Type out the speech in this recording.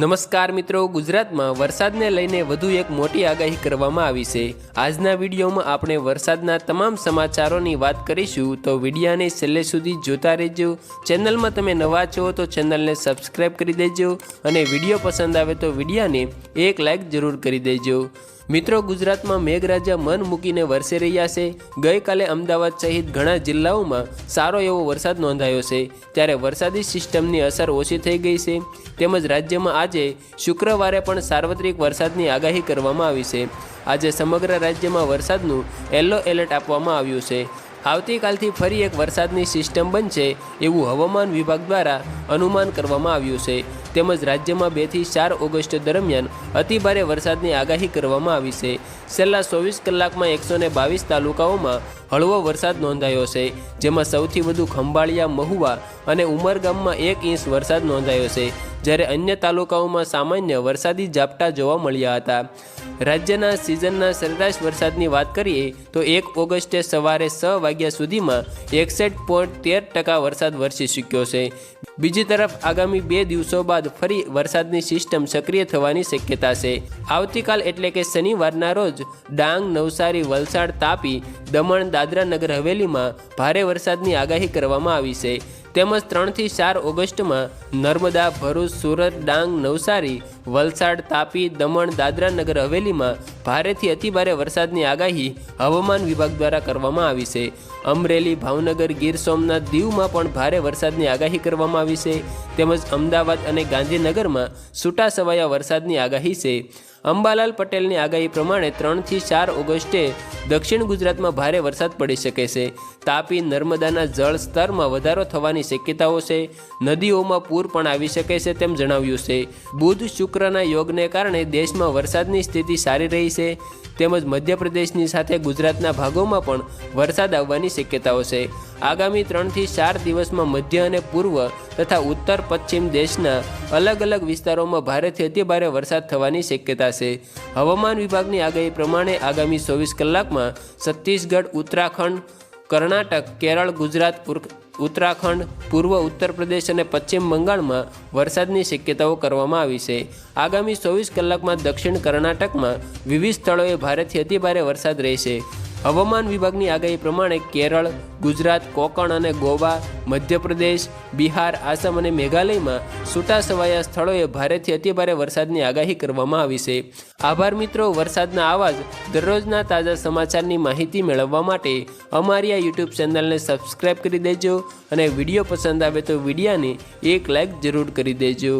નમસ્કાર મિત્રો, ગુજરાતમાં વરસાદને લઈને વધુ એક મોટી આગાહી કરવામાં આવી છે। આજના વિડીયોમાં આપણે વરસાદના તમામ સમાચારોની વાત કરીશું, તો વિડીયોને છેલ્લે સુધી જોતા રહેજો। ચેનલમાં તમે નવા છો તો ચેનલને સબસ્ક્રાઈબ કરી દેજો અને વિડીયો પસંદ આવે તો વિડીયોને એક લાઈક જરૂર કરી દેજો। મિત્રો, ગુજરાતમાં મેઘરાજા મન મૂકીને વરસી રહ્યા છે। ગઈકાલે અમદાવાદ સહિત ઘણા જિલ્લાઓમાં સારો એવો વરસાદ નોંધાયો છે, ત્યારે વરસાદી સિસ્ટમની અસર ઓછી થઈ ગઈ છે। તેમજ રાજ્યમાં આજે શુક્રવારે પણ સાર્વત્રિક વરસાદની આગાહી કરવામાં આવી છે। આજે સમગ્ર રાજ્યમાં વરસાદનું યલો એલર્ટ આપવામાં આવ્યું છે। આવતીકાલથી ફરી એક વરસાદની સિસ્ટમ બનશે એવું હવામાન વિભાગ દ્વારા અનુમાન કરવામાં આવ્યું છે। તેમજ રાજ્યમાં 2 થી 4 ઓગસ્ટ દરમિયાન અતિભારે વરસાદની આગાહી કરવામાં આવી છે। છેલ્લા 24 કલાકમાં 122 તાલુકાઓમાં હળવો વરસાદ નોંધાયો છે, જેમાં સૌથી વધુ ખંભાળિયા, મહુવા અને ઉમરગામમાં 1 ઇંચ વરસાદ નોંધાયો છે, જ્યારે અન્ય તાલુકાઓમાં સામાન્ય વરસાદી ઝાપટા જોવા મળ્યા હતા। રાજ્યના સિઝનના સરેરાશ વરસાદની વાત કરીએ તો 1 ઓગસ્ટે સવારે 6 વાગ્યા સુધીમાં 61.13% વરસાદ વરસી ચૂક્યો છે। બીજી તરફ આગામી 2 દિવસો બાદ ફરી વરસાદની સિસ્ટમ સક્રિય થવાની શક્યતા છે। આવતીકાલ એટલે કે શનિવારના રોજ ડાંગ, નવસારી, વલસાડ, તાપી, દમણ, દાદરા નગર હવેલીમાં ભારે વરસાદની આગાહી કરવામાં આવી છે। તેમજ 3 થી 4 ઓગસ્ટમાં નર્મદા, ભરૂચ, સુરત, ડાંગ, નવસારી, વલસાડ, તાપી, દમણ, દાદરા નગર હવેલીમાં ભારેથી અતિભારે વરસાદની આગાહી હવામાન વિભાગ દ્વારા કરવામાં આવી છે। અમરેલી, ભાવનગર, ગીર સોમનાથ, દીવમાં પણ ભારે વરસાદની આગાહી કરવામાં આવી છે। તેમજ અમદાવાદ અને ગાંધીનગરમાં છૂટાછવાયા વરસાદની આગાહી છે। અંબાલાલ પટેલની આગાહી પ્રમાણે 3 થી 4 ઓગસ્ટે દક્ષિણ ગુજરાતમાં ભારે વરસાદ પડી શકે છે। તાપી, નર્મદાના જળ સ્તરમાં વધારો થવાની શક્યતાઓ છે। નદીઓમાં પૂર પણ આવી શકે છે તેમ જણાવ્યું છે। બુધ શુક્રના યોગને કારણે દેશમાં વરસાદની સ્થિતિ સારી રહી છે। તેમજ મધ્યપ્રદેશની સાથે ગુજરાતના ભાગોમાં પણ વરસાદ આવવાની શક્યતાઓ છે। આગામી 3 થી 4 દિવસમાં મધ્ય અને પૂર્વ તથા ઉત્તર પશ્ચિમ દેશના અલગ અલગ વિસ્તારોમાં ભારેથી અતિભારે વરસાદ થવાની શક્યતા છે। હવામાન વિભાગની આગાહી પ્રમાણે આગામી 24 કલાકમાં છત્તીસગઢ, ઉત્તરાખંડ, કર્ણાટક, કેરળ, ગુજરાત, ઉત્તરાખંડ, પૂર્વ ઉત્તર પ્રદેશ અને પશ્ચિમ બંગાળમાં વરસાદની શક્યતાઓ કરવામાં આવી છે। આગામી 24 કલાકમાં દક્ષિણ કર્ણાટકમાં વિવિધ સ્થળોએ ભારેથી અતિભારે વરસાદ રહેશે। હવામાન વિભાગની આગાહી પ્રમાણે કેરળ, ગુજરાત, કોંકણ અને ગોવા, મધ્યપ્રદેશ, બિહાર, આસામ અને મેઘાલયમાં છૂટાછવાયા સ્થળોએ ભારેથી અતિભારે વરસાદની આગાહી કરવામાં આવી છે। આભાર મિત્રો, વરસાદના આવા જ દરરોજના તાજા સમાચારની માહિતી મેળવવા માટે અમારી આ યુટ્યુબ ચેનલને સબસ્ક્રાઈબ કરી દેજો અને વિડીયો પસંદ આવે તો વિડીયોને એક લાઈક જરૂર કરી દેજો।